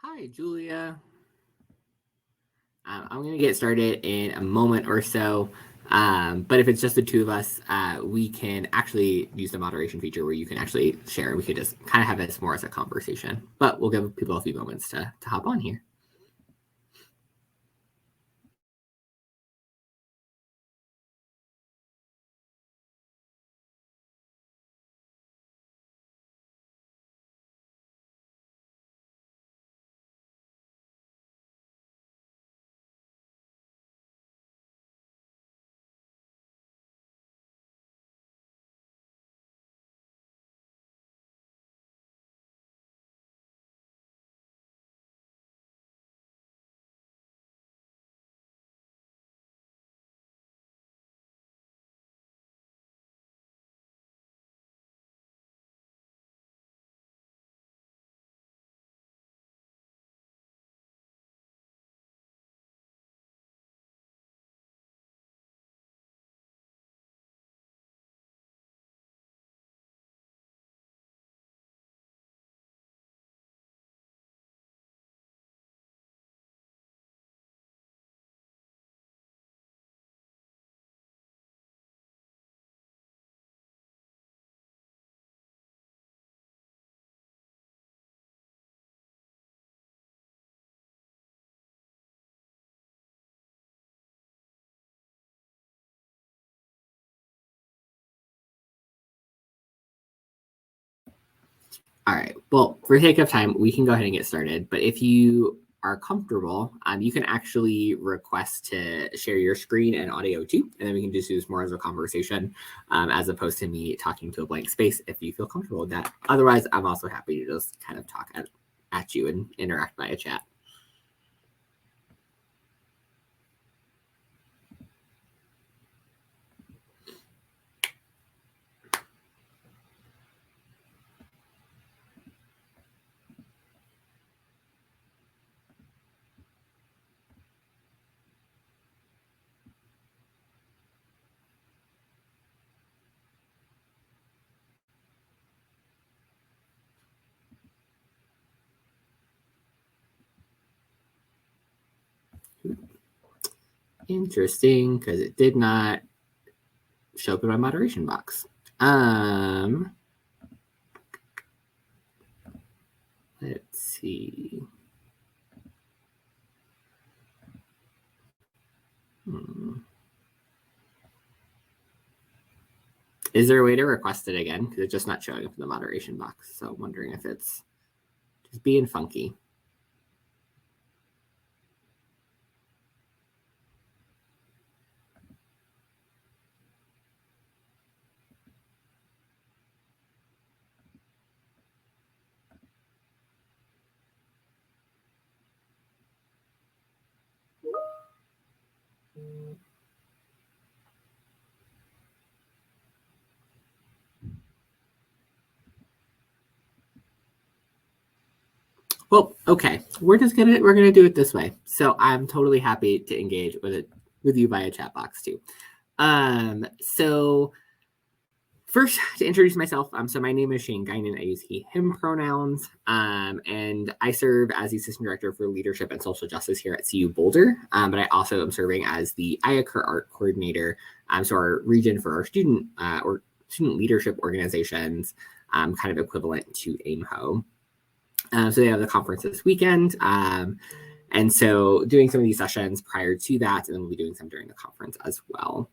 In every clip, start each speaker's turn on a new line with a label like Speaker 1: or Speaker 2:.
Speaker 1: Hi, Julia. I'm going to get started in a moment or so. But if it's just the two of us, we can actually use the moderation feature where you can actually share. And we could just kind of have this more as a conversation. But we'll give people a few moments to hop on here. All right. Well, for sake of time, we can go ahead and get started. But if you are comfortable, you can actually request to share your screen and audio too. And then we can just do this more as a conversation as opposed to me talking to a blank space if you feel comfortable with that. Otherwise, I'm also happy to just kind of talk at you and interact via chat. Interesting, because it did not show up in my moderation box. Let's see. Is there a way to request it again? Because it's just not showing up in the moderation box. So I'm wondering if it's just being funky. Well, okay, we're gonna do it this way. So I'm totally happy to engage with you via chat box too. So first, to introduce myself, so my name is Shane Guinan. I use he, him pronouns, and I serve as the Assistant Director for Leadership and Social Justice here at CU Boulder, but I also am serving as the IACUR Art Coordinator, so our region for our student leadership organizations, kind of equivalent to AIMHO. So they have the conference this weekend, and so doing some of these sessions prior to that, and then we'll be doing some during the conference as well.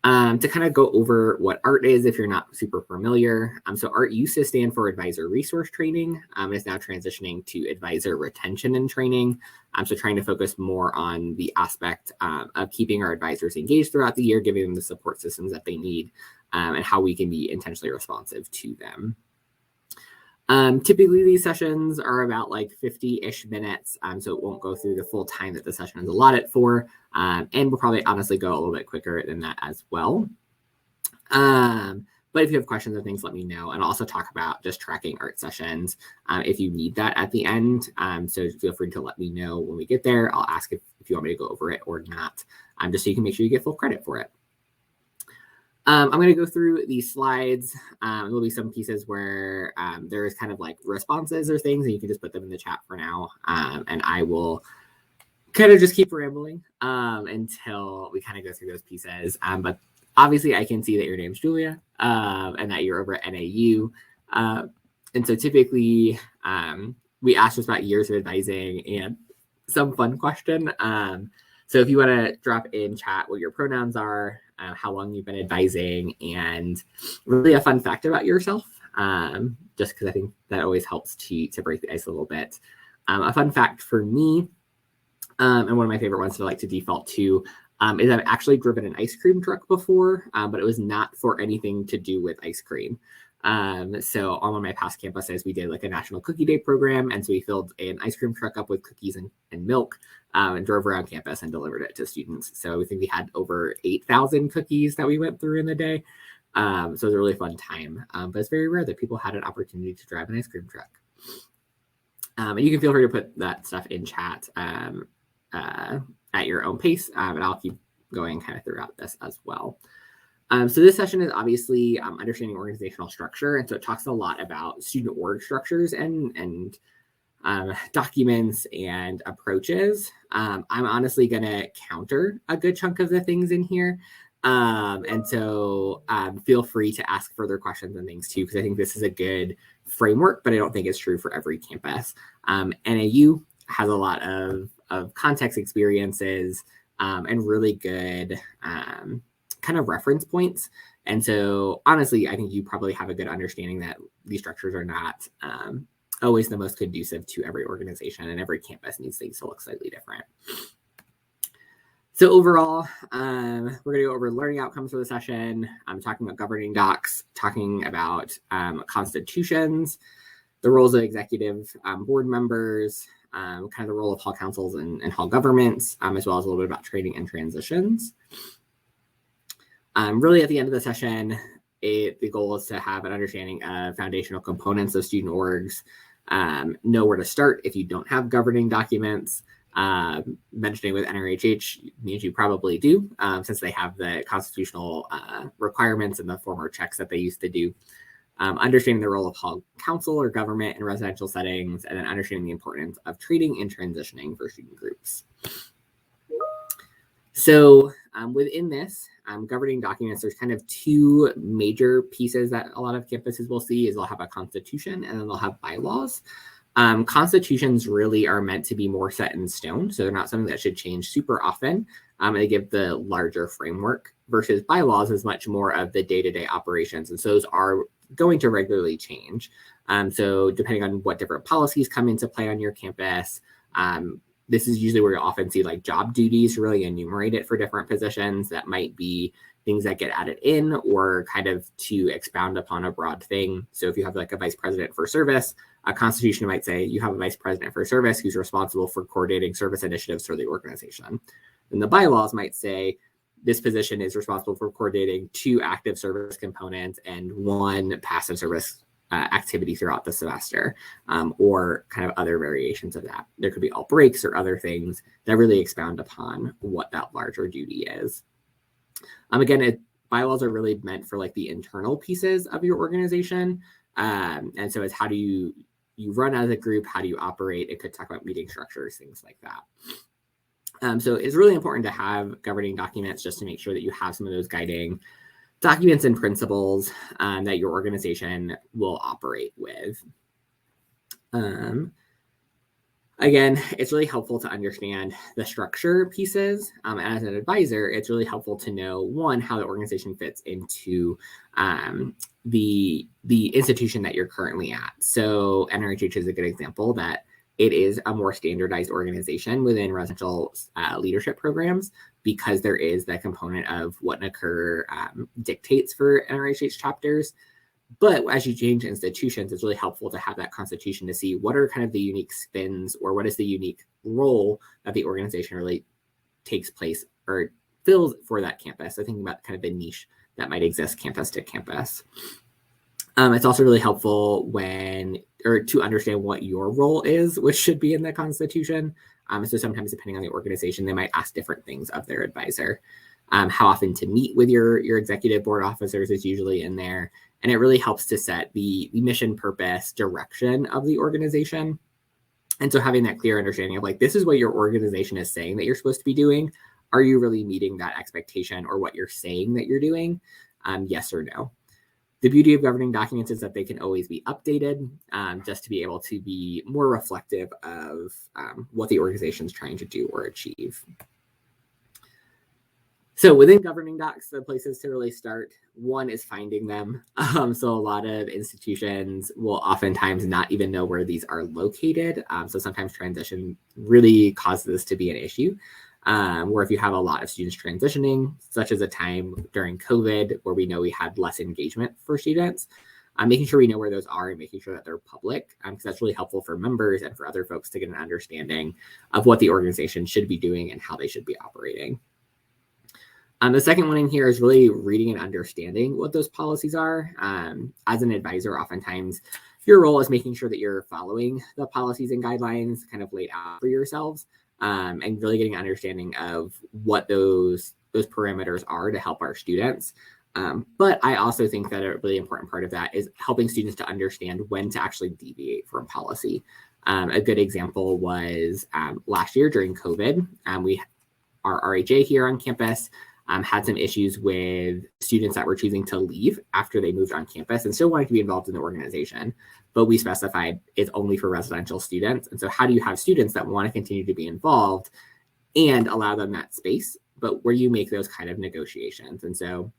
Speaker 1: To kind of go over what ART is, if you're not super familiar. So ART used to stand for Advisor Resource Training. It's now transitioning to Advisor Retention and Training. So trying to focus more on the aspect of keeping our advisors engaged throughout the year, giving them the support systems that they need, and how we can be intentionally responsive to them. Typically, these sessions are about like 50-ish minutes, so it won't go through the full time that the session is allotted for, and we'll probably honestly go a little bit quicker than that as well. But if you have questions or things, let me know, and I'll also talk about just tracking ART sessions if you need that at the end. So feel free to let me know when we get there. I'll ask if you want me to go over it or not, just so you can make sure you get full credit for it. I'm going to go through these slides. There'll be some pieces where there is kind of like responses or things, and you can just put them in the chat for now. And I will kind of just keep rambling until we kind of go through those pieces. But obviously, I can see that your name's Julia and that you're over at NAU. And so typically, we ask just about years of advising and some fun question. So if you want to drop in chat what your pronouns are, how long you've been advising, and really a fun fact about yourself, just because I think that always helps to break the ice a little bit. A fun fact for me, and one of my favorite ones to like to default to, is I've actually driven an ice cream truck before, but it was not for anything to do with ice cream. So on one of my past campuses, we did like a National Cookie Day program. And so we filled an ice cream truck up with cookies and milk and drove around campus and delivered it to students. So I think we had over 8,000 cookies that we went through in the day. So it was a really fun time. But it's very rare that people had an opportunity to drive an ice cream truck. And you can feel free to put that stuff in chat at your own pace. And I'll keep going kind of throughout this as well. So this session is obviously understanding organizational structure. And so it talks a lot about student org structures and documents and approaches. I'm honestly going to counter a good chunk of the things in here. And so feel free to ask further questions and things too, because I think this is a good framework, but I don't think it's true for every campus. NAU has a lot of context experiences and really good kind of reference points. And so honestly, I think you probably have a good understanding that these structures are not always the most conducive to every organization, and every campus needs things to look slightly different. So overall, we're going to go over learning outcomes for the session. I'm talking about governing docs, talking about constitutions, the roles of executive board members, kind of the role of hall councils and hall governments, as well as a little bit about training and transitions. Really at the end of the session, the goal is to have an understanding of foundational components of student orgs, know where to start if you don't have governing documents. Mentioning with NRHH means you probably do, since they have the constitutional requirements and the former checks that they used to do. Understanding the role of hall council or government in residential settings, and then understanding the importance of training and transitioning for student groups. So within this governing documents, there's kind of two major pieces that a lot of campuses will see. Is they'll have a constitution and then they'll have bylaws. Constitutions really are meant to be more set in stone, so they're not something that should change super often. They give the larger framework, versus bylaws is much more of the day-to-day operations, and so those are going to regularly change. So depending on what different policies come into play on your campus, this is usually where you'll often see like job duties really enumerated for different positions. That might be things that get added in or kind of to expound upon a broad thing. So if you have like a vice president for service, a constitution might say you have a vice president for service who's responsible for coordinating service initiatives for the organization. And the bylaws might say this position is responsible for coordinating 2 active service components and 1 passive service activity throughout the semester, or kind of other variations of that. There could be alt breaks or other things that really expound upon what that larger duty is. Again, bylaws are really meant for like the internal pieces of your organization. And so it's how do you run as a group, how do you operate? It could talk about meeting structures, things like that. So it's really important to have governing documents just to make sure that you have some of those guiding documents and principles that your organization will operate with. Again, it's really helpful to understand the structure pieces. As an advisor, it's really helpful to know, one, how the organization fits into the institution that you're currently at. So NRHH is a good example that it is a more standardized organization within residential leadership programs, because there is that component of what NACUR dictates for NRHH chapters. But as you change institutions, it's really helpful to have that constitution to see what are kind of the unique spins, or what is the unique role that the organization really takes place or fills for that campus. So thinking about kind of the niche that might exist campus to campus. It's also really helpful to understand what your role is, which should be in the constitution. So sometimes depending on the organization, they might ask different things of their advisor. How often to meet with your executive board officers is usually in there. And it really helps to set the mission, purpose, direction of the organization. And so having that clear understanding of like, this is what your organization is saying that you're supposed to be doing. Are you really meeting that expectation or what you're saying that you're doing? Yes or no. The beauty of governing documents is that they can always be updated just to be able to be more reflective of what the organization is trying to do or achieve. So within governing docs, the places to really start, one is finding them. So a lot of institutions will oftentimes not even know where these are located. So sometimes transition really causes this to be an issue. Where if you have a lot of students transitioning, such as a time during COVID, where we know we had less engagement for students, making sure we know where those are and making sure that they're public, because that's really helpful for members and for other folks to get an understanding of what the organization should be doing and how they should be operating. The second one in here is really reading and understanding what those policies are. As an advisor, oftentimes your role is making sure that you're following the policies and guidelines kind of laid out for yourselves, and really getting an understanding of what those parameters are to help our students. But I also think that a really important part of that is helping students to understand when to actually deviate from policy. A good example was last year during COVID, our RHA here on campus had some issues with students that were choosing to leave after they moved on campus and still wanted to be involved in the organization. But we specified it's only for residential students. And so how do you have students that want to continue to be involved and allow them that space, but where you make those kind of negotiations? And so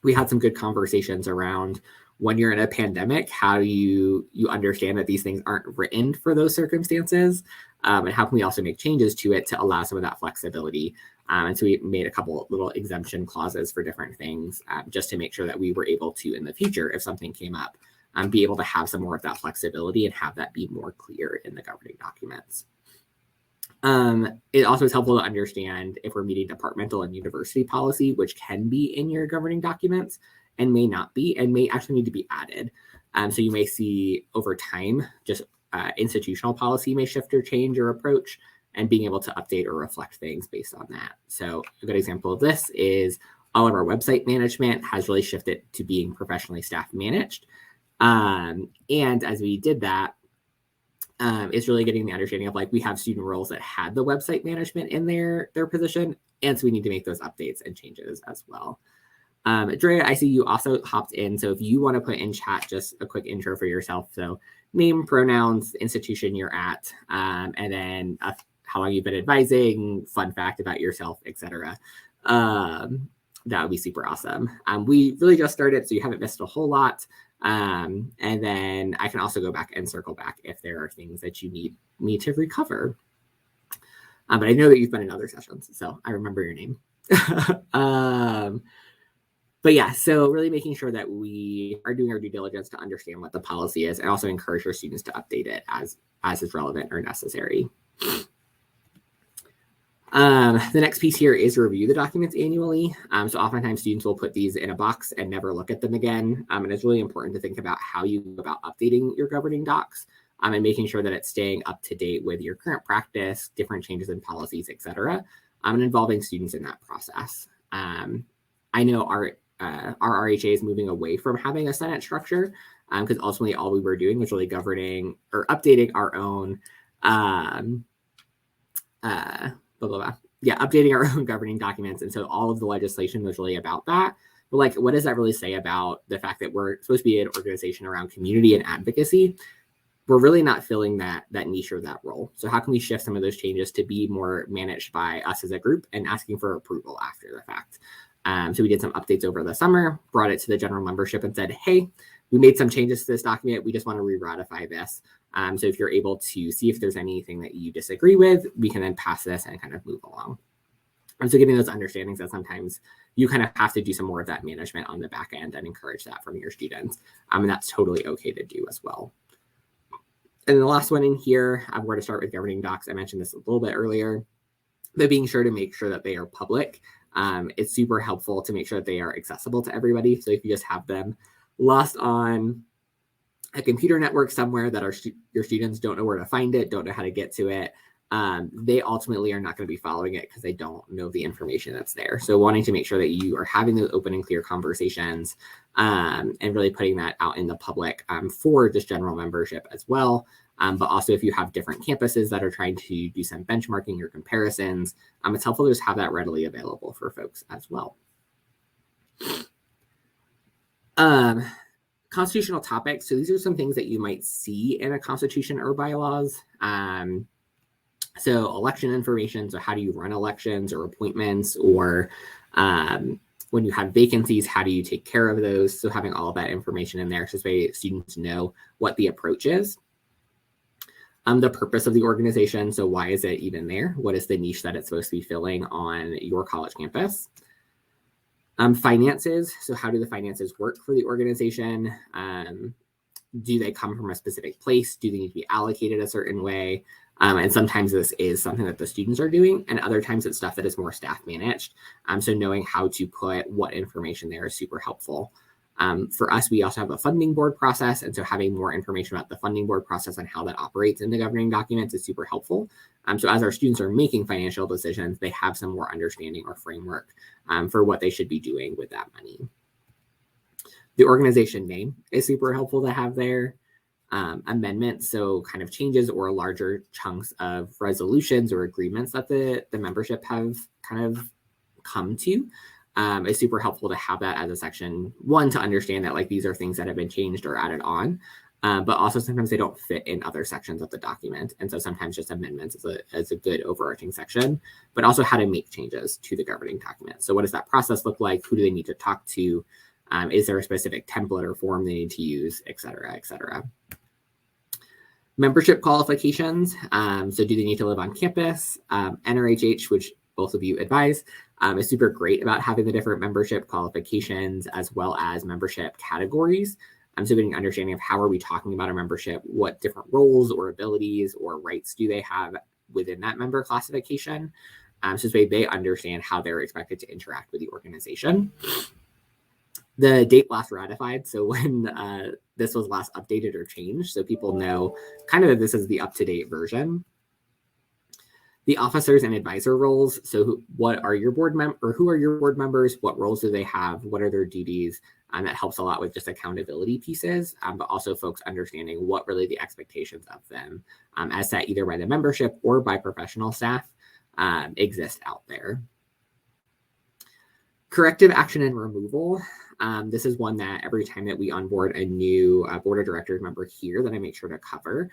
Speaker 1: we had some good conversations around when you're in a pandemic, how you understand that these things aren't written for those circumstances, and how can we also make changes to it to allow some of that flexibility. And so we made a couple little exemption clauses for different things just to make sure that we were able to, in the future, if something came up, be able to have some more of that flexibility and have that be more clear in the governing documents. It also is helpful to understand if we're meeting departmental and university policy, which can be in your governing documents and may not be, and may actually need to be added. So you may see over time, just institutional policy may shift or change or approach, and being able to update or reflect things based on that. So a good example of this is all of our website management has really shifted to being professionally staff managed. And as we did that, it's really getting the understanding of like, we have student roles that had the website management in their position. And so we need to make those updates and changes as well. Drea, I see you also hopped in. So if you want to put in chat, just a quick intro for yourself. So name, pronouns, institution you're at, and then how long you've been advising, fun fact about yourself, etc. That would be super awesome. We really just started, so you haven't missed a whole lot. And then I can also go back and circle back if there are things that you need me to recover. But I know that you've been in other sessions, so I remember your name. But yeah, so really making sure that we are doing our due diligence to understand what the policy is and also encourage our students to update it as is relevant or necessary. The next piece here is review the documents annually. So oftentimes students will put these in a box and never look at them again. And it's really important to think about how you go about updating your governing docs and making sure that it's staying up to date with your current practice, different changes in policies, et cetera, and involving students in that process. I know our RHA is moving away from having a Senate structure because ultimately all we were doing was really governing or updating our own updating our own governing documents. And so all of the legislation was really about that. But like, what does that really say about the fact that we're supposed to be an organization around community and advocacy? We're really not filling that niche or that role. So how can we shift some of those changes to be more managed by us as a group and asking for approval after the fact? So we did some updates over the summer, brought it to the general membership and said, hey, we made some changes to this document. We just want to re-ratify this. So if you're able to see if there's anything that you disagree with, we can then pass this and kind of move along. And so getting those understandings that sometimes you kind of have to do some more of that management on the back end and encourage that from your students. And that's totally okay to do as well. And the last one in here, I'm going to start with governing docs. I mentioned this a little bit earlier, but being sure to make sure that they are public. It's super helpful to make sure that they are accessible to everybody. So if you just have them lost on a computer network somewhere that your students don't know where to find it, don't know how to get to it, they ultimately are not going to be following it because they don't know the information that's there. So wanting to make sure that you are having those open and clear conversations and really putting that out in the public for just general membership as well. But also if you have different campuses that are trying to do some benchmarking or comparisons, it's helpful to just have that readily available for folks as well. Constitutional topics. So these are some things that you might see in a constitution or bylaws. So election information, so how do you run elections or appointments, or when you have vacancies, how do you take care of those? So having all of that information in there so that students know what the approach is. The purpose of the organization, so why is it even there? What is the niche that it's supposed to be filling on your college campus? Finances, so how do the finances work for the organization? Do they come from a specific place? Do they need to be allocated a certain way? And sometimes this is something that the students are doing, and other times it's stuff that is more staff managed. So knowing how to put what information there is super helpful. For us, we also have a funding board process, and so having more information about the funding board process and how that operates in the governing documents is super helpful. So as our students are making financial decisions, they have some more understanding or framework for what they should be doing with that money. The organization name is super helpful to have there. Amendments, so kind of changes or larger chunks of resolutions or agreements that the membership have kind of come to. Is super helpful to have that as a section, one, to understand that like these are things that have been changed or added on, but also sometimes they don't fit in other sections of the document. And so sometimes just amendments is a good overarching section, but also how to make changes to the governing document. So what does that process look like? Who do they need to talk to? Is there a specific template or form they need to use, et cetera, et cetera. Membership qualifications. So do they need to live on campus? NRHH, which both of you advise, is super great about having the different membership qualifications as well as membership categories. So getting an understanding of how are we talking about a membership, what different roles or abilities or rights do they have within that member classification. So they understand how they're expected to interact with the organization. The date last ratified, so when this was last updated or changed, so people know kind of that this is the up-to-date version. The officers and advisor roles, so what are your board or who are your board members? What roles do they have? What are their duties? That helps a lot with just accountability pieces, but also folks understanding what really the expectations of them, as set either by the membership or by professional staff, exist out there. Corrective action and removal. This is one that every time that we onboard a new board of directors member here that I make sure to cover.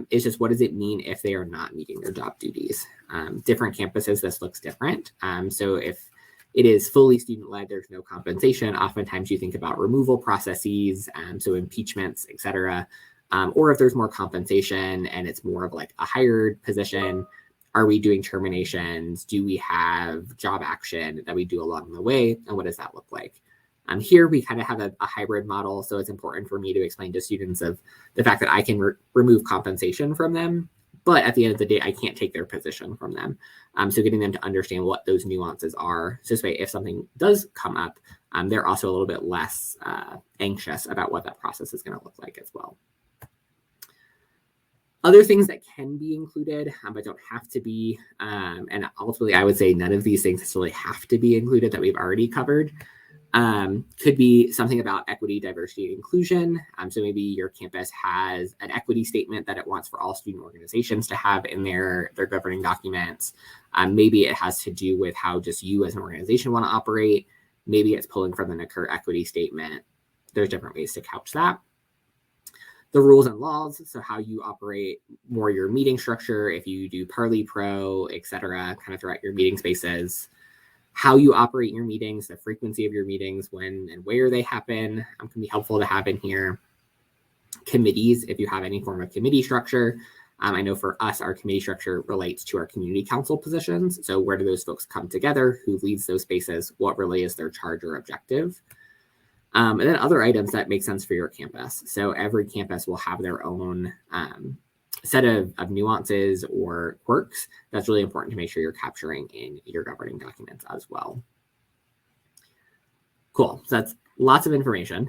Speaker 1: Is just what does it mean if they are not meeting their job duties? Different campuses, this looks different. So if it is fully student-led, there's no compensation. Oftentimes you think about removal processes, so impeachments, et cetera. Or if there's more compensation and it's more of like a hired position, are we doing terminations? Do we have job action that we do along the way? And what does that look like? Here we kind of have a hybrid model, so it's important for me to explain to students of the fact that I can remove compensation from them, but at the end of the day, I can't take their position from them. So getting them to understand what those nuances are, so this way, if something does come up, they're also a little bit less anxious about what that process is going to look like as well. Other things that can be included, but don't have to be, and ultimately I would say none of these things necessarily have to be included that we've already covered. Could be something about equity, diversity, and inclusion. So maybe your campus has an equity statement that it wants for all student organizations to have in their governing documents. Maybe it has to do with how just you as an organization want to operate. Maybe it's pulling from the NACUR equity statement. There's different ways to couch that. The rules and laws, so how you operate more your meeting structure, if you do Parley Pro, et cetera, kind of throughout your meeting spaces. How you operate your meetings, the frequency of your meetings, when and where they happen, can be helpful to have in here. Committees, if you have any form of committee structure. I know for us, our committee structure relates to our community council positions. So where do those folks come together? Who leads those spaces? What really is their charge or objective? And then other items that make sense for your campus. So every campus will have their own set of nuances or quirks. That's really important to make sure you're capturing in your governing documents as well. Cool. So that's lots of information.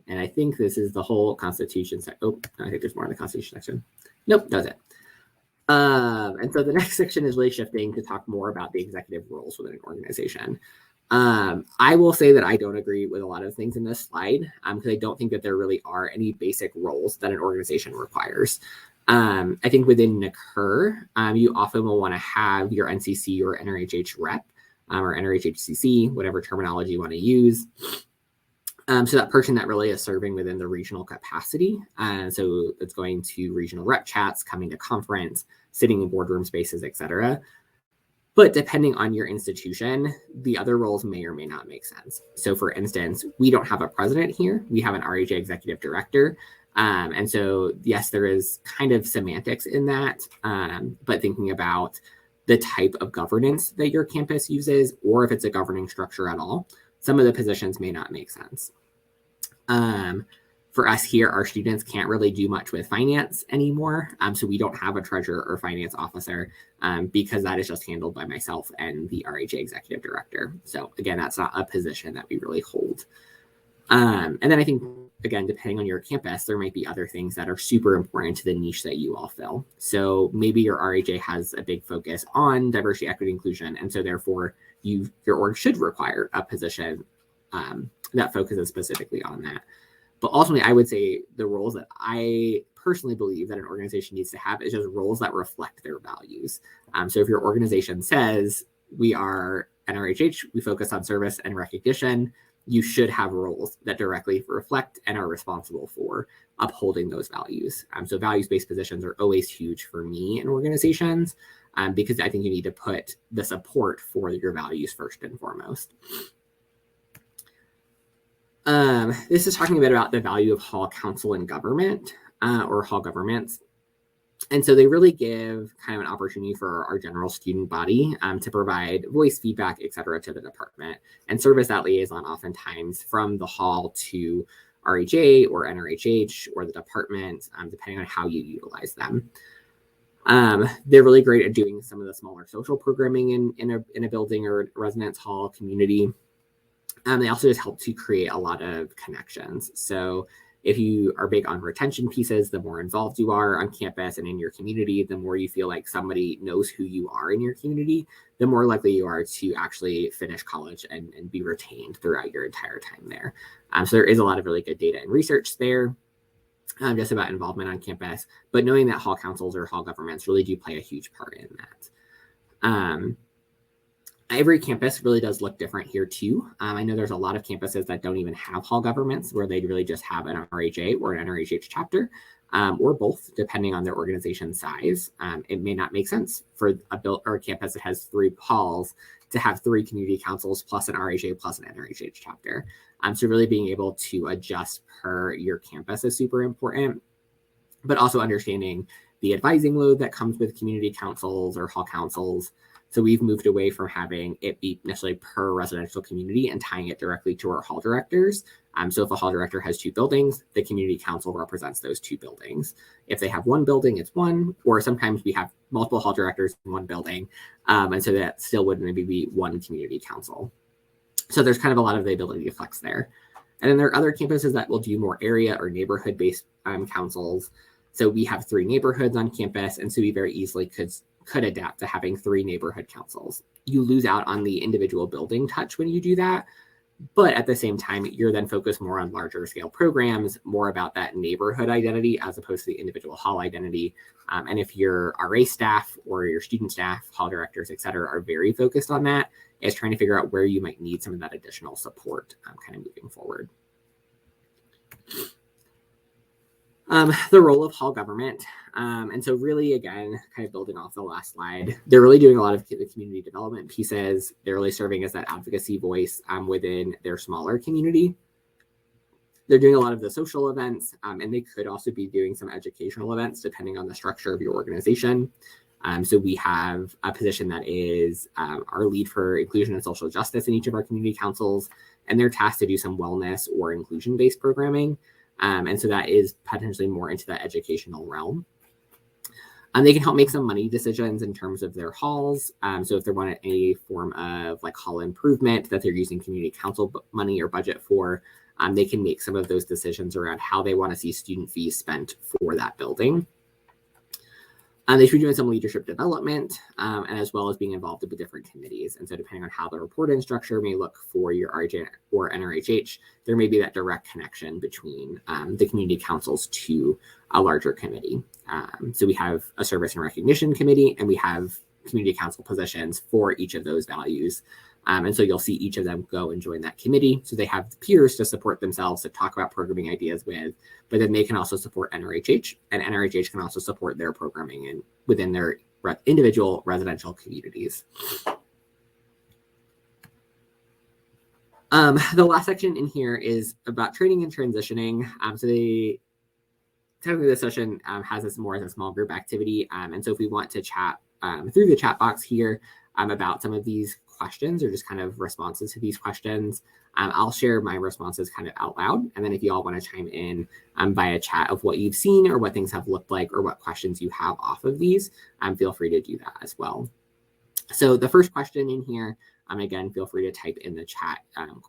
Speaker 1: And I think this is the whole Constitution. Oh, I think there's more in the Constitution section. Nope, that was it. And so the next section is really shifting to talk more about the executive roles within an organization. I will say that I don't agree with a lot of things in this slide because I don't think that there really are any basic roles that an organization requires. I think within NCUR, you often will want to have your NCC or NRHH rep or NRHHCC, whatever terminology you want to use. So that person that really is serving within the regional capacity. So it's going to regional rep chats, coming to conference, sitting in boardroom spaces, et cetera. But depending on your institution, the other roles may or may not make sense. So for instance, we don't have a president here. We have an RHA executive director. And so, yes, there is kind of semantics in that, but thinking about the type of governance that your campus uses, or if it's a governing structure at all, some of the positions may not make sense. For us here, our students can't really do much with finance anymore. So we don't have a treasurer or finance officer because that is just handled by myself and the RHA executive director. So again, that's not a position that we really hold. And then I think, again, depending on your campus, there might be other things that are super important to the niche that you all fill. So maybe your RHA has a big focus on diversity, equity, inclusion. And so therefore, your org should require a position that focuses specifically on that. But ultimately, I would say the roles that I personally believe that an organization needs to have is just roles that reflect their values. So if your organization says we are NRHH, we focus on service and recognition, you should have roles that directly reflect and are responsible for upholding those values. So values-based positions are always huge for me in organizations because I think you need to put the support for your values first and foremost. This is talking a bit about the value of hall council and government or hall governments. And so they really give kind of an opportunity for our general student body to provide voice, feedback, et cetera, to the department and serve as that liaison oftentimes from the hall to RHA or NRHH or the department, depending on how you utilize them. They're really great at doing some of the smaller social programming in a building or residence hall community. They also just help to create a lot of connections. So if you are big on retention pieces, the more involved you are on campus and in your community, the more you feel like somebody knows who you are in your community, the more likely you are to actually finish college and be retained throughout your entire time there. So there is a lot of really good data and research there just about involvement on campus, but knowing that hall councils or hall governments really do play a huge part in that. Every campus really does look different here too. I know there's a lot of campuses that don't even have hall governments where they really just have an RHA or an NRHH chapter or both, depending on their organization size. It may not make sense for a campus that has 3 halls to have 3 community councils plus an RHA plus an NRHH chapter. So really being able to adjust per your campus is super important, but also understanding the advising load that comes with community councils or hall councils. So we've moved away from having it be necessarily per residential community and tying it directly to our hall directors. So if a hall director has 2 buildings, the community council represents those 2 buildings. If they have 1 building, it's 1, or sometimes we have multiple hall directors in 1 building. And so that still would maybe be 1 community council. So there's kind of a lot of the ability to flex there. And then there are other campuses that will do more area or neighborhood-based councils. So we have 3 neighborhoods on campus, and so we very easily could adapt to having 3 neighborhood councils. You lose out on the individual building touch when you do that, but at the same time, you're then focused more on larger scale programs, more about that neighborhood identity as opposed to the individual hall identity. And if your RA staff or your student staff, hall directors, et cetera, are very focused on that, it's trying to figure out where you might need some of that additional support kind of moving forward. The role of hall government. And so really, again, kind of building off the last slide, they're really doing a lot of the community development pieces. They're really serving as that advocacy voice within their smaller community. They're doing a lot of the social events, and they could also be doing some educational events depending on the structure of your organization. So we have a position that is our lead for inclusion and social justice in each of our community councils, and they're tasked to do some wellness or inclusion-based programming. And so that is potentially more into the educational realm. They can help make some money decisions in terms of their halls. So if they want any form of like hall improvement that they're using community council money or budget for, they can make some of those decisions around how they want to see student fees spent for that building. They should be doing some leadership development, and as well as being involved with different committees. And so depending on how the reporting structure may look for your RJ or NRHH, there may be that direct connection between the community councils to a larger committee. So we have a service and recognition committee, and we have community council positions for each of those values. And so you'll see each of them go and join that committee. So they have peers to support themselves, to talk about programming ideas with, but then they can also support NRHH, and NRHH can also support their programming within their individual residential communities. The last section in here is about training and transitioning. So technically this session has this more as a small group activity. And so if we want to chat through the chat box here about some of these questions or just kind of responses to these questions, I'll share my responses kind of out loud. And then if you all want to chime in via chat of what you've seen or what things have looked like or what questions you have off of these, feel free to do that as well. So the first question in here, again, feel free to type in the chat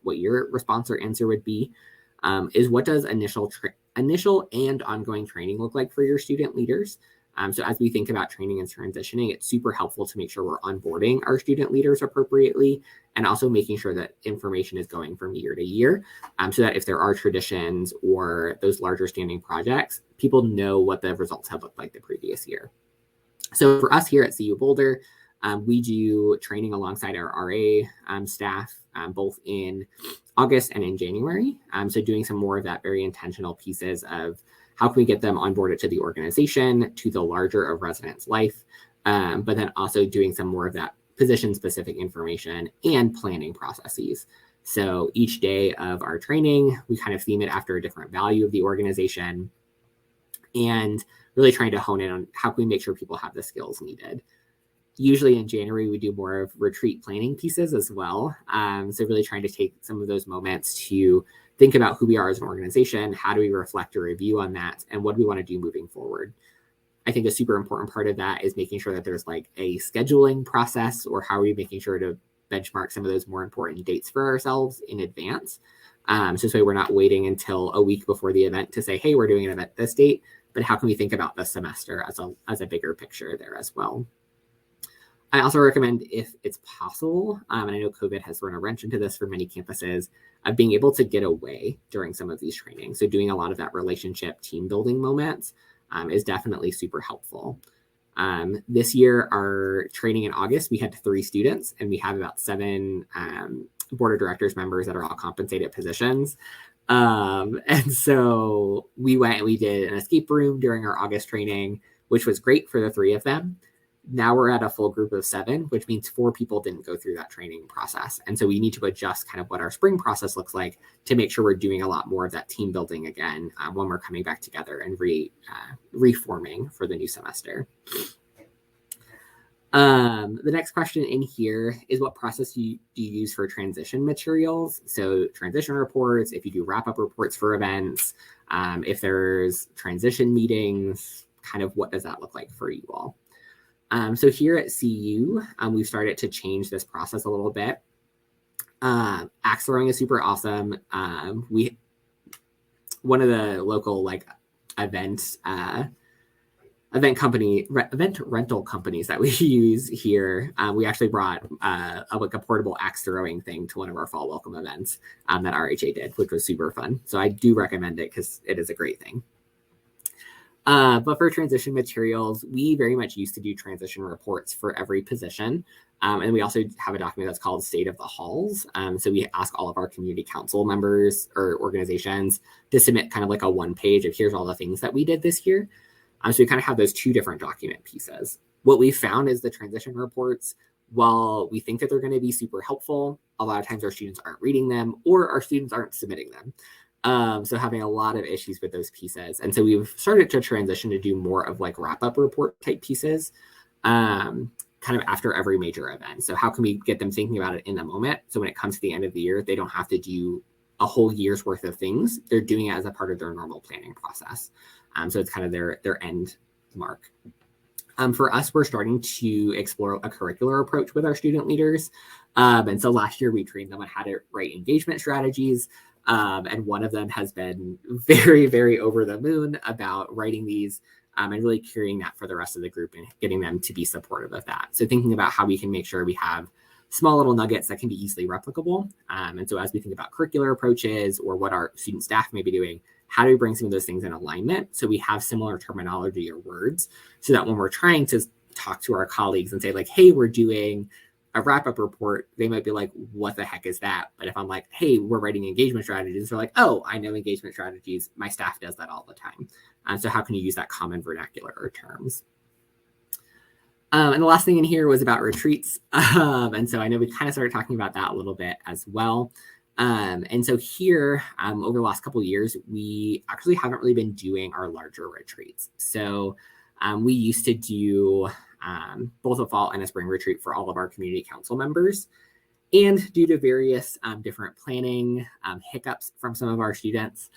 Speaker 1: what your response or answer would be, is what does initial and ongoing training look like for your student leaders? So as we think about training and transitioning, it's super helpful to make sure we're onboarding our student leaders appropriately, and also making sure that information is going from year to year, so that if there are traditions or those larger standing projects, people know what the results have looked like the previous year. So for us here at CU Boulder, we do training alongside our RA staff, both in August and in January. So doing some more of that very intentional pieces of how can we get them onboarded to the organization, to the larger of residents' life, but then also doing some more of that position-specific information and planning processes. So each day of our training, we kind of theme it after a different value of the organization, and really trying to hone in on how can we make sure people have the skills needed. Usually in January, we do more of retreat planning pieces as well. So really trying to take some of those moments to think about who we are as an organization, how do we reflect or review on that, and what do we want to do moving forward. I think a super important part of that is making sure that there's like a scheduling process, or how are we making sure to benchmark some of those more important dates for ourselves in advance. So we're not waiting until a week before the event to say, hey, we're doing an event this date, but how can we think about the semester as a bigger picture there as well. I also recommend, if it's possible, and I know COVID has thrown a wrench into this for many campuses, of being able to get away during some of these trainings. So doing a lot of that relationship team building moments is definitely super helpful. This year, our training in August, we had 3 students, and we have about 7 board of directors members that are all compensated positions. And so we went and we did an escape room during our August training, which was great for the 3 of them. Now we're at a full group of 7, which means 4 people didn't go through that training process. And so we need to adjust kind of what our spring process looks like to make sure we're doing a lot more of that team building again when we're coming back together and reforming for the new semester. The next question in here is, what process do you use for transition materials? So transition reports, if you do wrap-up reports for events, if there's transition meetings, kind of what does that look like for you all? So here at CU, we've started to change this process a little bit. Axe throwing is super awesome. One of the local event rental companies that we use here, we actually brought a portable axe throwing thing to one of our fall welcome events that RHA did, which was super fun. So I do recommend it because it is a great thing. But for transition materials, we very much used to do transition reports for every position. And we also have a document that's called State of the Halls. So we ask all of our community council members or organizations to submit kind of like a 1-page of here's all the things that we did this year. So we kind of have those 2 different document pieces. What we found is the transition reports, while we think that they're going to be super helpful, a lot of times our students aren't reading them or our students aren't submitting them. So having a lot of issues with those pieces. And so we've started to transition to do more of like wrap-up report type pieces kind of after every major event. So how can we get them thinking about it in the moment? So when it comes to the end of the year, they don't have to do a whole year's worth of things. They're doing it as a part of their normal planning process. So it's kind of their end mark. For us, we're starting to explore a curricular approach with our student leaders. And so last year we trained them on how to write engagement strategies. And one of them has been very, very over the moon about writing these and really carrying that for the rest of the group and getting them to be supportive of that. So thinking about how we can make sure we have small little nuggets that can be easily replicable. And so as we think about curricular approaches or what our student staff may be doing, how do we bring some of those things in alignment so we have similar terminology or words so that when we're trying to talk to our colleagues and say like, hey, we're doing a wrap-up report, they might be like, what the heck is that? But if I'm like, hey, we're writing engagement strategies, they're like, oh, I know engagement strategies. My staff does that all the time. So how can you use that common vernacular or terms? And the last thing in here was about retreats. And so I know we kind of started talking about that a little bit as well. And so here, over the last couple of years, we actually haven't really been doing our larger retreats. So we used to do both a fall and a spring retreat for all of our community council members. And due to various different planning hiccups from some of our students,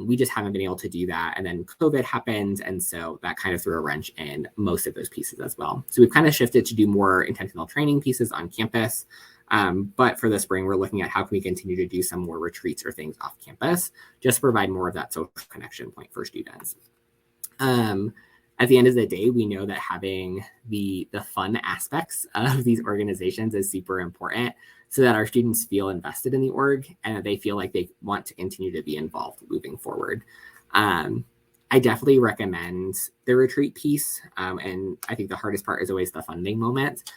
Speaker 1: we just haven't been able to do that. And then COVID happened. And so that kind of threw a wrench in most of those pieces as well. So we've kind of shifted to do more intentional training pieces on campus. But for the spring, we're looking at how can we continue to do some more retreats or things off campus, just provide more of that social connection point for students. At the end of the day, we know that having the fun aspects of these organizations is super important so that our students feel invested in the org and that they feel like they want to continue to be involved moving forward. I definitely recommend the retreat piece. And I think the hardest part is always the funding moment.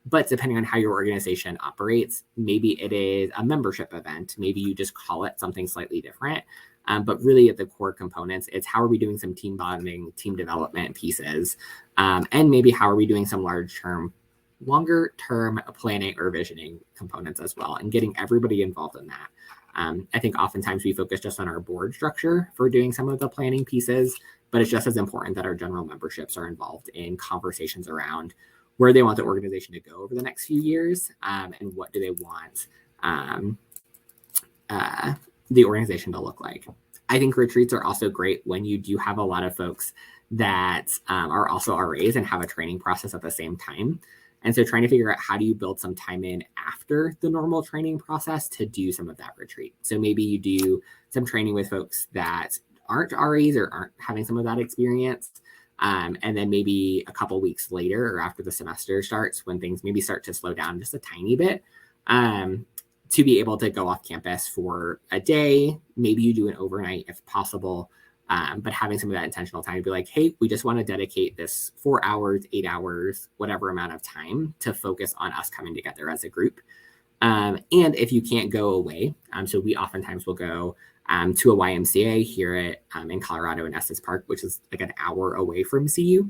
Speaker 1: But depending on how your organization operates, maybe it is a membership event. Maybe you just call it something slightly different. But really at the core components, it's how are we doing some team bonding, team development pieces, and maybe how are we doing some longer term planning or visioning components as well, and getting everybody involved in that. I think oftentimes we focus just on our board structure for doing some of the planning pieces, but it's just as important that our general memberships are involved in conversations around where they want the organization to go over the next few years, and what do they want the organization to look like. I think retreats are also great when you do have a lot of folks that are also RAs and have a training process at the same time. And so trying to figure out how do you build some time in after the normal training process to do some of that retreat. So maybe you do some training with folks that aren't RAs or aren't having some of that experience. And then maybe a couple weeks later or after the semester starts, when things maybe start to slow down just a tiny bit, to be able to go off campus for a day. Maybe you do an overnight if possible, but having some of that intentional time to be like, hey, we just want to dedicate this 4 hours, 8 hours, whatever amount of time to focus on us coming together as a group. And if you can't go away, so we oftentimes will go to a YMCA here in Colorado in Estes Park, which is like an hour away from CU.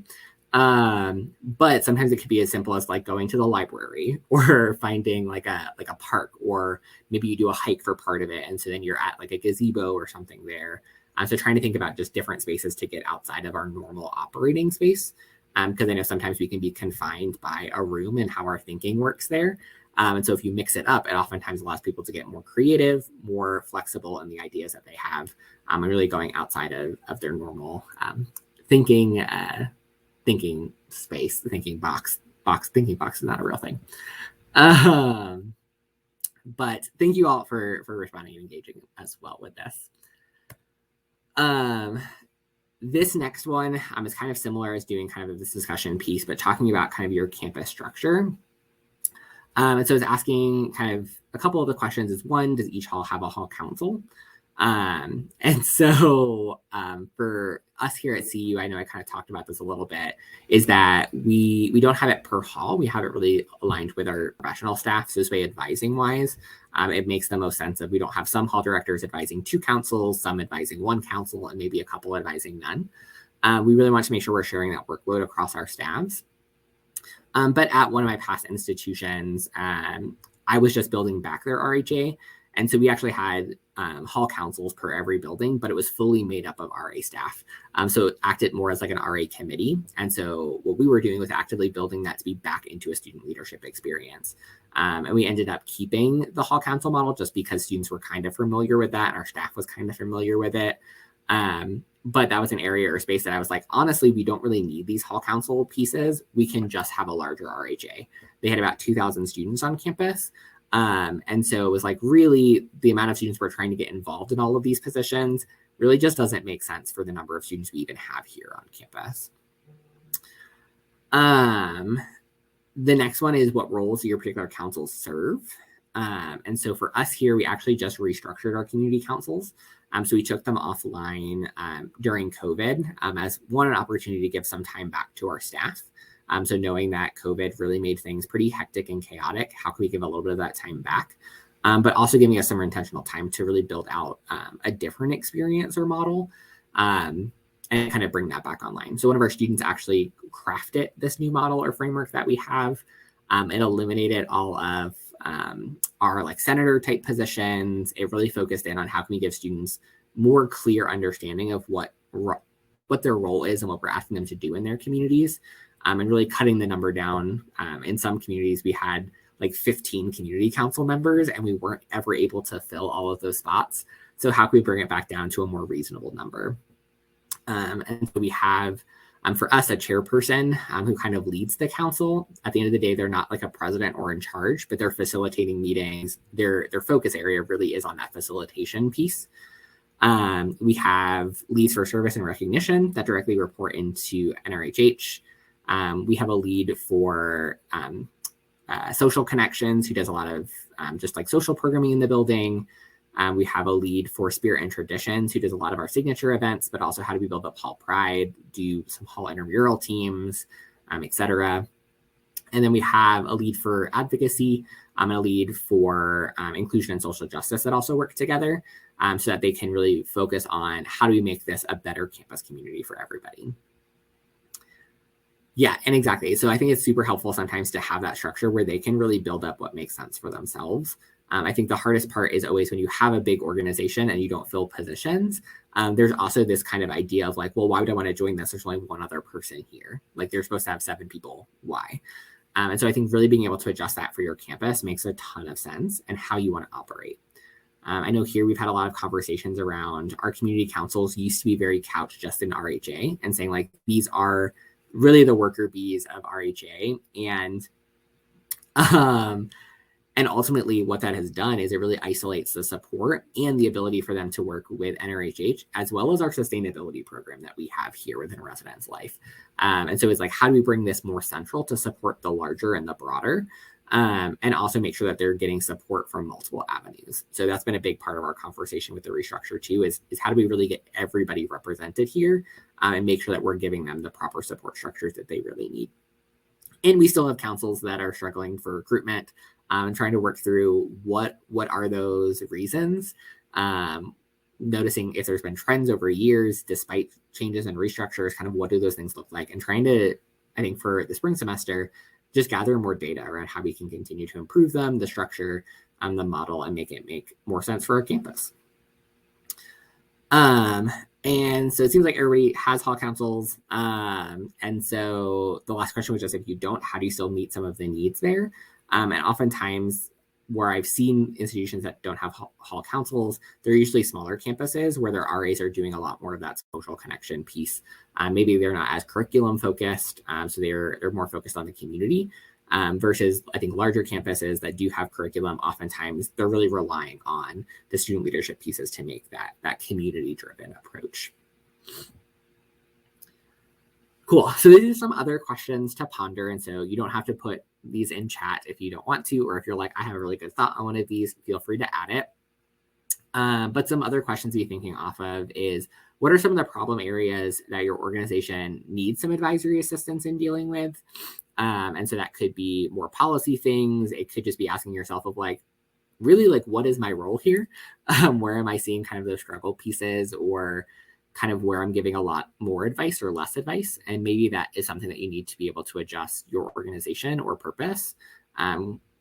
Speaker 1: But sometimes it could be as simple as like going to the library or finding like a park, or maybe you do a hike for part of it. And so then you're at like a gazebo or something there. So trying to think about just different spaces to get outside of our normal operating space. Because I know sometimes we can be confined by a room and how our thinking works there. And so if you mix it up, it oftentimes allows people to get more creative, more flexible in the ideas that they have, and really going outside of their normal thinking space, thinking box is not a real thing. But thank you all for responding and engaging as well with this. This next one is kind of similar as doing kind of this discussion piece, but talking about kind of your campus structure. And so it's asking kind of a couple of the questions is, one, does each hall have a hall council? And so for us here at CU, I know I kind of talked about this a little bit, is that we don't have it per hall. We have it really aligned with our professional staff. So this way, advising wise, it makes the most sense that we don't have some hall directors advising 2 councils, some advising 1 council, and maybe a couple advising none. We really want to make sure we're sharing that workload across our staffs. But at one of my past institutions, I was just building back their RHA. And so we actually had hall councils per every building, but it was fully made up of RA staff. So it acted more as like an RA committee. And so what we were doing was actively building that to be back into a student leadership experience. And we ended up keeping the hall council model just because students were kind of familiar with that and our staff was kind of familiar with it. But that was an area or space that I was like, honestly, we don't really need these hall council pieces. We can just have a larger RHA. They had about 2,000 students on campus. And so it was like really the amount of students we're trying to get involved in all of these positions really just doesn't make sense for the number of students we even have here on campus. The next one is what roles do your particular councils serve? And so for us here, we actually just restructured our community councils. So we took them offline during COVID as an opportunity to give some time back to our staff. So knowing that COVID really made things pretty hectic and chaotic, how can we give a little bit of that time back? But also giving us some intentional time to really build out a different experience or model and kind of bring that back online. So one of our students actually crafted this new model or framework that we have. It eliminated all of our like senator type positions. It really focused in on how can we give students more clear understanding of what their role is and what we're asking them to do in their communities, and really cutting the number down. In some communities, we had like 15 community council members and we weren't ever able to fill all of those spots. So how can we bring it back down to a more reasonable number? And so we have, for us, a chairperson who kind of leads the council. At the end of the day, they're not like a president or in charge, but they're facilitating meetings. Their focus area really is on that facilitation piece. We have leads for service and recognition that directly report into NRHH. We have a lead for social connections who does a lot of just like social programming in the building. We have a lead for Spirit and Traditions who does a lot of our signature events, but also how do we build up Hall Pride, do some Hall intramural teams, et cetera. And then we have a lead for advocacy and a lead for inclusion and social justice that also work together so that they can really focus on how do we make this a better campus community for everybody. Yeah, and exactly. So I think it's super helpful sometimes to have that structure where they can really build up what makes sense for themselves. I think the hardest part is always when you have a big organization and you don't fill positions. There's also this kind of idea of like, well, why would I want to join this? There's only one other person here. Like they're supposed to have 7 people. Why? And so I think really being able to adjust that for your campus makes a ton of sense and how you want to operate. I know here we've had a lot of conversations around our community councils used to be very couched just in RHA and saying like, these are really the worker bees of RHA. And ultimately what that has done is it really isolates the support and the ability for them to work with NRHH, as well as our sustainability program that we have here within Residence Life. And so it's like, how do we bring this more central to support the larger and the broader, and also make sure that they're getting support from multiple avenues. So that's been a big part of our conversation with the restructure too, is how do we really get everybody represented here and make sure that we're giving them the proper support structures that they really need. And we still have councils that are struggling for recruitment and trying to work through what are those reasons, noticing if there's been trends over years, despite changes and restructures, kind of what do those things look like, and trying to, I think for the spring semester, just gather more data around how we can continue to improve them, the structure, the model, and make it make more sense for our campus. And so it seems like everybody has hall councils. And so the last question was just, if you don't, how do you still meet some of the needs there? And oftentimes where I've seen institutions that don't have hall councils, they're usually smaller campuses where their RAs are doing a lot more of that social connection piece. Maybe they're not as curriculum focused, so they're more focused on the community. Versus I think larger campuses that do have curriculum, oftentimes they're really relying on the student leadership pieces to make that community driven approach. Cool. So these are some other questions to ponder. And so you don't have to put these in chat if you don't want to, or if you're like, I have a really good thought on one of these, feel free to add it. But some other questions to be thinking off of is, what are some of the problem areas that your organization needs some advisory assistance in dealing with? And so that could be more policy things. It could just be asking yourself of like, really like, what is my role here? Where am I seeing kind of those struggle pieces, or kind of where I'm giving a lot more advice or less advice? And maybe that is something that you need to be able to adjust your organization or purpose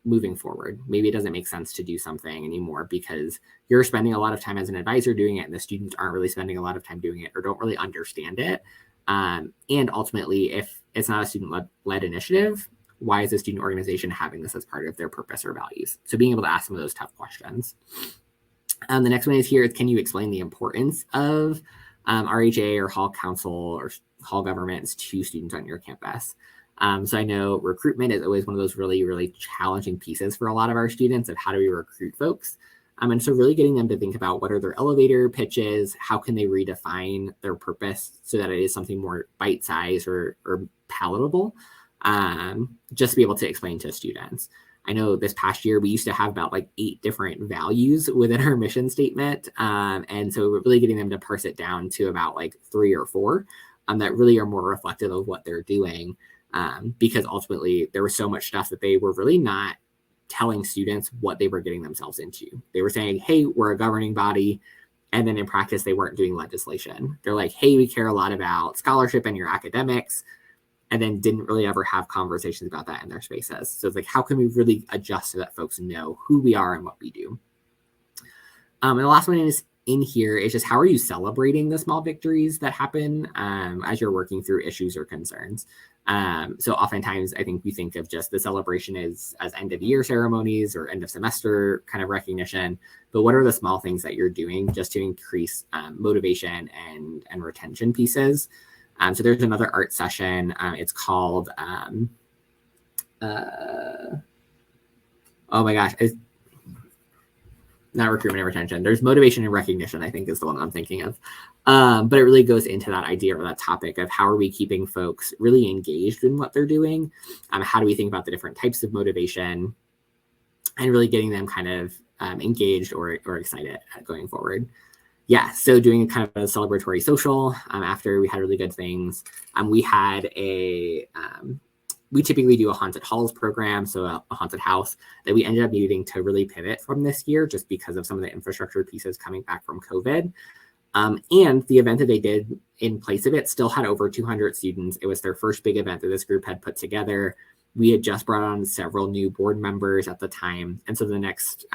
Speaker 1: moving forward. Maybe it doesn't make sense to do something anymore because you're spending a lot of time as an advisor doing it, and the students aren't really spending a lot of time doing it or don't really understand it. And ultimately, if it's not a student-led initiative, why is the student organization having this as part of their purpose or values? So being able to ask some of those tough questions. The next one is here, can you explain the importance of RHA or hall council or hall governments to students on your campus? So I know recruitment is always one of those really, really challenging pieces for a lot of our students of how do we recruit folks. And so really getting them to think about what are their elevator pitches, how can they redefine their purpose so that it is something more bite-sized or palatable, just to be able to explain to students. I know this past year we used to have about like 8 different values within our mission statement. And so we're really getting them to parse it down to about like 3 or 4 that really are more reflective of what they're doing. Because ultimately there was so much stuff that they were really not telling students what they were getting themselves into. They were saying, hey, we're a governing body. And then in practice, they weren't doing legislation. They're like, hey, we care a lot about scholarship and your academics. And then didn't really ever have conversations about that in their spaces. So it's like, how can we really adjust so that folks know who we are and what we do? And the last one is in here is just how are you celebrating the small victories that happen as you're working through issues or concerns? So oftentimes I think we think of just the celebration as end of year ceremonies or end of semester kind of recognition, but what are the small things that you're doing just to increase motivation and retention pieces? So there's another art session. It's called, oh my gosh, it's not recruitment and retention. There's motivation and recognition, I think is the one I'm thinking of. But it really goes into that idea or that topic of how are we keeping folks really engaged in what they're doing? How do we think about the different types of motivation and really getting them kind of engaged or excited going forward? Yeah, so doing kind of a celebratory social after we had really good things. We had we typically do a haunted halls program, so a haunted house that we ended up needing to really pivot from this year just because of some of the infrastructure pieces coming back from COVID. And the event that they did in place of it still had over 200 students. It was their first big event that this group had put together. We had just brought on several new board members at the time. And so the next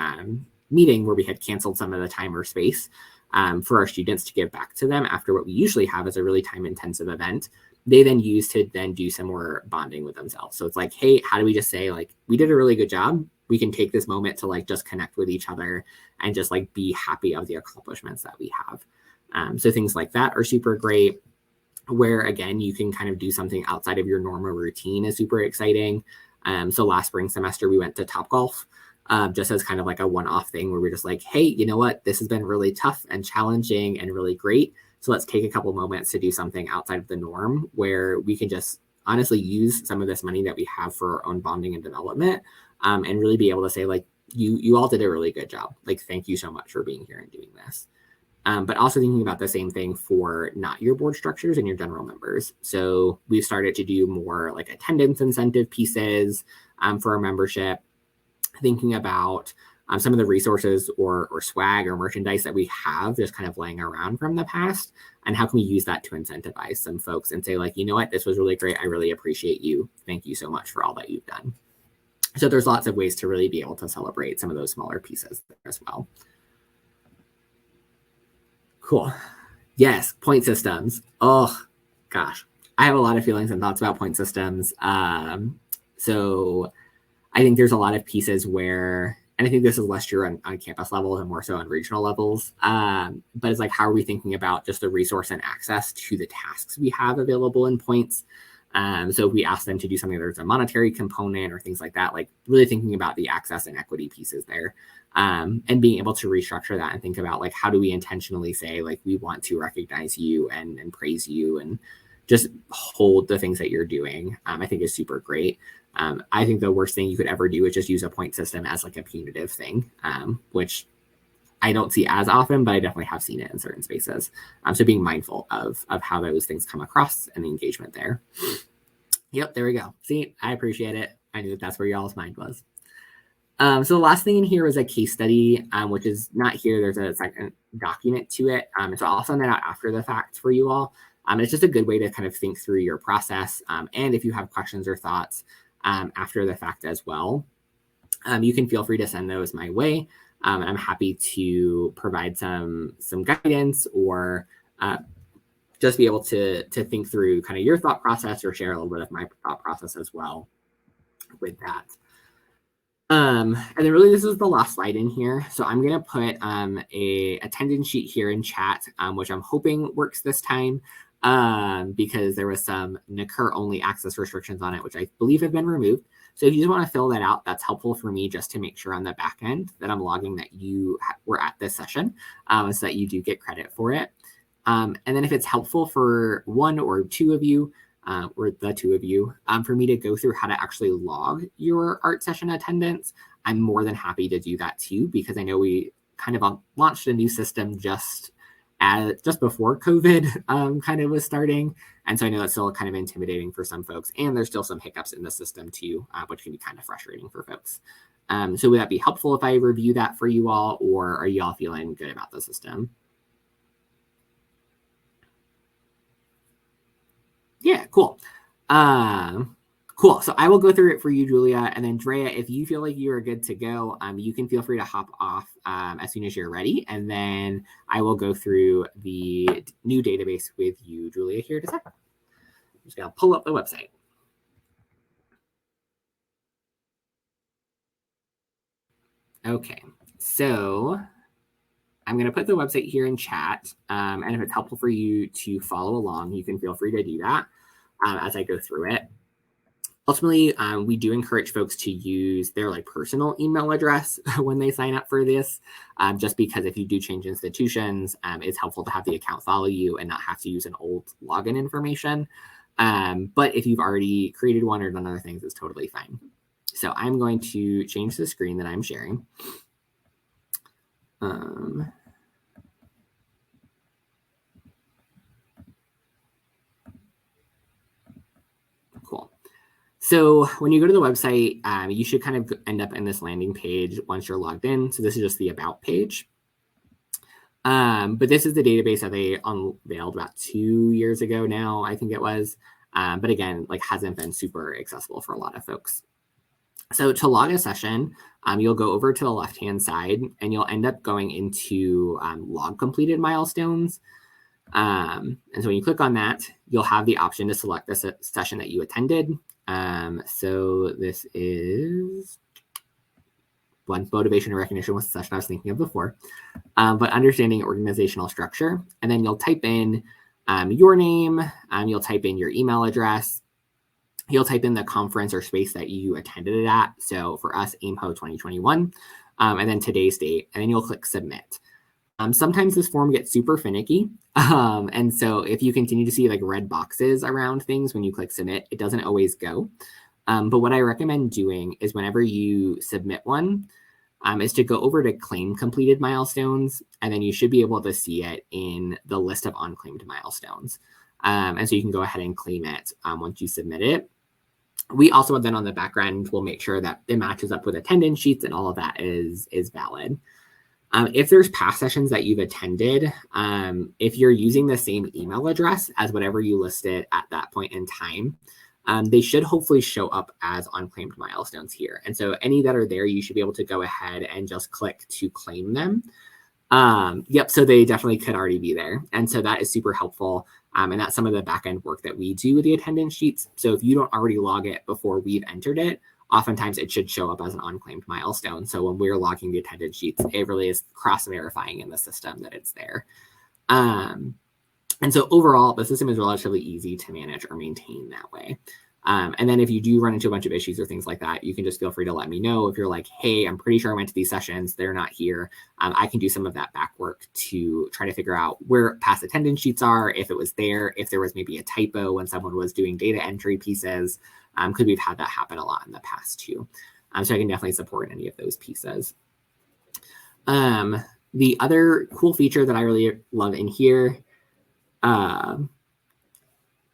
Speaker 1: meeting where we had canceled some of the time or space for our students to give back to them after what we usually have as a really time-intensive event, they then use to then do some more bonding with themselves. So it's like, hey, how do we just say like, we did a really good job. We can take this moment to like just connect with each other and just like be happy of the accomplishments that we have. So things like that are super great, where again, you can kind of do something outside of your normal routine is super exciting. So last spring semester, we went to Topgolf just as kind of like a one-off thing where we're just like, hey, you know what? This has been really tough and challenging and really great. So let's take a couple moments to do something outside of the norm where we can just honestly use some of this money that we have for our own bonding and development and really be able to say like, you all did a really good job. Like, thank you so much for being here and doing this. But also thinking about the same thing for not your board structures and your general members. So we've started to do more like attendance incentive pieces for our membership, thinking about some of the resources or swag or merchandise that we have just kind of laying around from the past, and how can we use that to incentivize some folks and say like, you know what, this was really great. I really appreciate you. Thank you so much for all that you've done. So there's lots of ways to really be able to celebrate some of those smaller pieces there as well. Cool. Yes, point systems. Oh, gosh. I have a lot of feelings and thoughts about point systems. So I think there's a lot of pieces where, and I think this is less true on campus levels and more so on regional levels, but it's like, how are we thinking about just the resource and access to the tasks we have available in points? So if we ask them to do something, there's a monetary component or things like that, like really thinking about the access and equity pieces there. And being able to restructure that and think about like, how do we intentionally say like, we want to recognize you and praise you and just hold the things that you're doing, I think is super great. I think the worst thing you could ever do is just use a point system as like a punitive thing, which I don't see as often, but I definitely have seen it in certain spaces. So being mindful of how those things come across and the engagement there. Yep, there we go. See, I appreciate it. I knew that's where y'all's mind was. So the last thing in here is a case study, which is not here. There's a second document to it. So I'll send that out after the fact for you all. It's just a good way to kind of think through your process. And if you have questions or thoughts after the fact as well, you can feel free to send those my way. And I'm happy to provide some guidance or just be able to think through kind of your thought process or share a little bit of my thought process as well with that. And then really this is the last slide in here. So I'm going to put a attendance sheet here in chat, which I'm hoping works this time. because there was some Ncur only access restrictions on it, which I believe have been removed. So if you just want to fill that out, that's helpful for me just to make sure on the back end that I'm logging that you were at this session, so that you do get credit for it. And then if it's helpful for one or two of you, or the two of you, for me to go through how to actually log your art session attendance, I'm more than happy to do that too, because I know we kind of launched a new system just before COVID kind of was starting. And so I know that's still kind of intimidating for some folks, and there's still some hiccups in the system too, which can be kind of frustrating for folks. So would that be helpful if I review that for you all, or are you all feeling good about the system? Yeah, cool. Cool. So I will go through it for you, Julia. And then Drea, if you feel like you are good to go, you can feel free to hop off as soon as you're ready. And then I will go through the new database with you, Julia, here in a second. I'm just going to pull up the website. Okay, so I'm going to put the website here in chat. And if it's helpful for you to follow along, you can feel free to do that as I go through it. Ultimately, we do encourage folks to use their personal email address when they sign up for this, just because if you do change institutions, it's helpful to have the account follow you and not have to use an old login information. But if you've already created one or done other things, it's totally fine. So I'm going to change the screen that I'm sharing. Cool. So when you go to the website, you should kind of end up in this landing page once you're logged in. So this is just the About page. But this is the database that they unveiled about 2 years ago now, I think it was. But again, hasn't been super accessible for a lot of folks. So to log a session, you'll go over to the left-hand side and you'll end up going into log completed milestones. And so when you click on that, you'll have the option to select the session that you attended. So this is one, motivation and recognition was the session I was thinking of before, but understanding organizational structure. And then you'll type in your name, you'll type in your email address, you'll type in the conference or space that you attended it at. So for us, AIMHO 2021, and then today's date, and then you'll click submit. Sometimes this form gets super finicky. And so if you continue to see red boxes around things when you click submit, it doesn't always go. But what I recommend doing is whenever you submit one, is to go over to claim completed milestones, and then you should be able to see it in the list of unclaimed milestones. And so you can go ahead and claim it once you submit it. We also then on the background will make sure that it matches up with attendance sheets and all of that is valid. If there's past sessions that you've attended, if you're using the same email address as whatever you listed at that point in time, they should hopefully show up as unclaimed milestones here. And so any that are there, you should be able to go ahead and just click to claim them. Yep, so they definitely could already be there. And so that is super helpful. And that's some of the back-end work that we do with the attendance sheets. So if you don't already log it before we've entered it, oftentimes it should show up as an unclaimed milestone. So when we're logging the attendance sheets, it really is cross-verifying in the system that it's there. And so overall, the system is relatively easy to manage or maintain that way. And then if you do run into a bunch of issues or things like that, you can just feel free to let me know. If you're like, hey, I'm pretty sure I went to these sessions, they're not here. I can do some of that back work to try to figure out where past attendance sheets are, if it was there, if there was maybe a typo when someone was doing data entry pieces, because we've had that happen a lot in the past too. So I can definitely support any of those pieces. The other cool feature that I really love in here,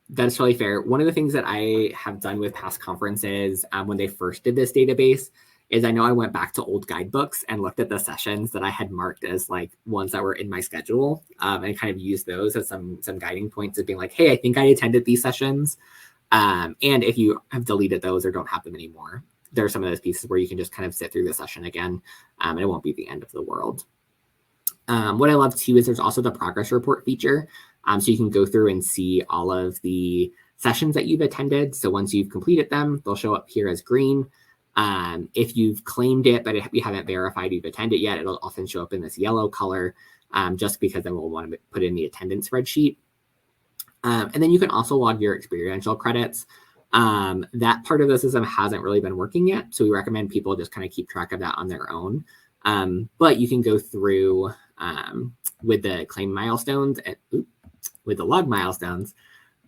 Speaker 1: that's totally fair. One of the things that I have done with past conferences when they first did this database is I know I went back to old guidebooks and looked at the sessions that I had marked as ones that were in my schedule and kind of used those as some guiding points of being like, hey, I think I attended these sessions. And if you have deleted those or don't have them anymore, there are some of those pieces where you can just kind of sit through the session again and it won't be the end of the world. What I love too is there's also the progress report feature. So you can go through and see all of the sessions that you've attended. So once you've completed them, they'll show up here as green. If you've claimed it, but you haven't verified you've attended yet, it'll often show up in this yellow color, just because then we'll want to put in the attendance spreadsheet. And then you can also log your experiential credits. That part of the system hasn't really been working yet, so we recommend people just kind of keep track of that on their own. But you can go through with the claim milestones, with the log milestones,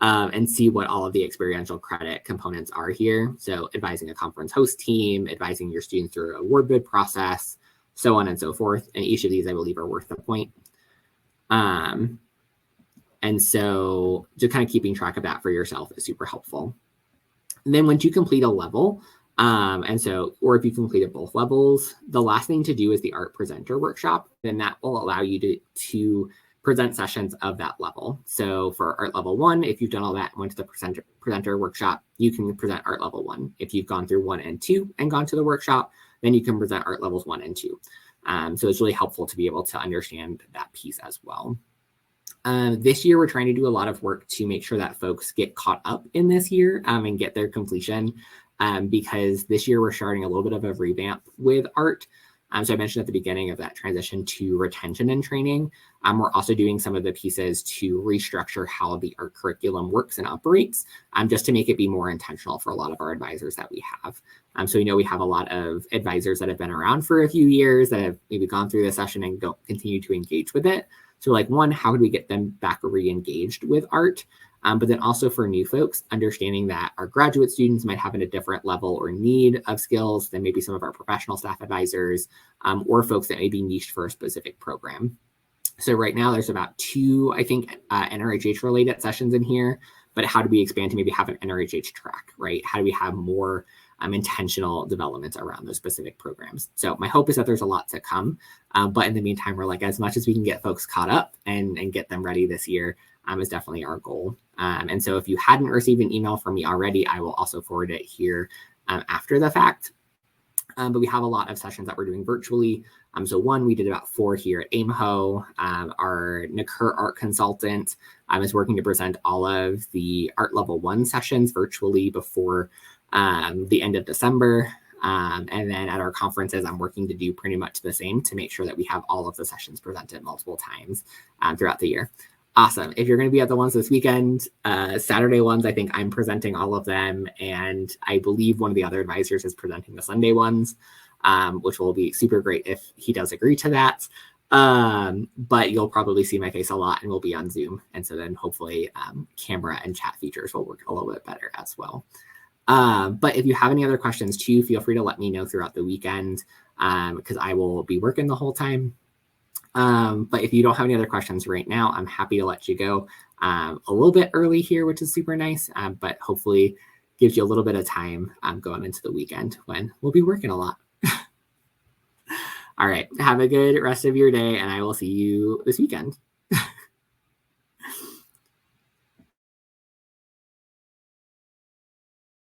Speaker 1: and see what all of the experiential credit components are here. So advising a conference host team, advising your students through a award bid process, so on and so forth. And each of these, I believe, are worth a point. And so just kind of keeping track of that for yourself is super helpful. And then once you complete a level, or if you completed both levels, the last thing to do is the art presenter workshop. Then that will allow you to present sessions of that level. So for art level 1, if you've done all that and went to the presenter workshop, you can present art level 1. If you've gone through 1 and 2 and gone to the workshop, then you can present art levels 1 and 2. So it's really helpful to be able to understand that piece as well. This year, we're trying to do a lot of work to make sure that folks get caught up in this year and get their completion, because this year we're starting a little bit of a revamp with art. So I mentioned at the beginning of that transition to retention and training. We're also doing some of the pieces to restructure how the art curriculum works and operates, just to make it be more intentional for a lot of our advisors that we have. So we know we have a lot of advisors that have been around for a few years that have maybe gone through the session and don't continue to engage with it. So like, one, how do we get them back re-engaged with art? But then also for new folks, understanding that our graduate students might have a different level or need of skills than maybe some of our professional staff advisors, or folks that may be niched for a specific program. So right now there's about 2, I think, NRHH related sessions in here, but how do we expand to maybe have an NRHH track, right? How do we have more intentional developments around those specific programs? So my hope is that there's a lot to come, but in the meantime, we're like, as much as we can get folks caught up and get them ready this year is definitely our goal. And so if you hadn't received an email from me already, I will also forward it here after the fact. But we have a lot of sessions that we're doing virtually. So one, we did about 4 here at AIMHO. Our NACUR art consultant is working to present all of the art level 1 sessions virtually before the end of December. And then at our conferences, I'm working to do pretty much the same to make sure that we have all of the sessions presented multiple times throughout the year. Awesome. If you're going to be at the ones this weekend, Saturday ones, I think I'm presenting all of them. And I believe one of the other advisors is presenting the Sunday ones, which will be super great if he does agree to that. But you'll probably see my face a lot and we'll be on Zoom. And so then hopefully camera and chat features will work a little bit better as well. But if you have any other questions too, feel free to let me know throughout the weekend because I will be working the whole time. But if you don't have any other questions right now, I'm happy to let you go a little bit early here, which is super nice, but hopefully gives you a little bit of time going into the weekend when we'll be working a lot. All right. Have a good rest of your day, and I will see you this weekend.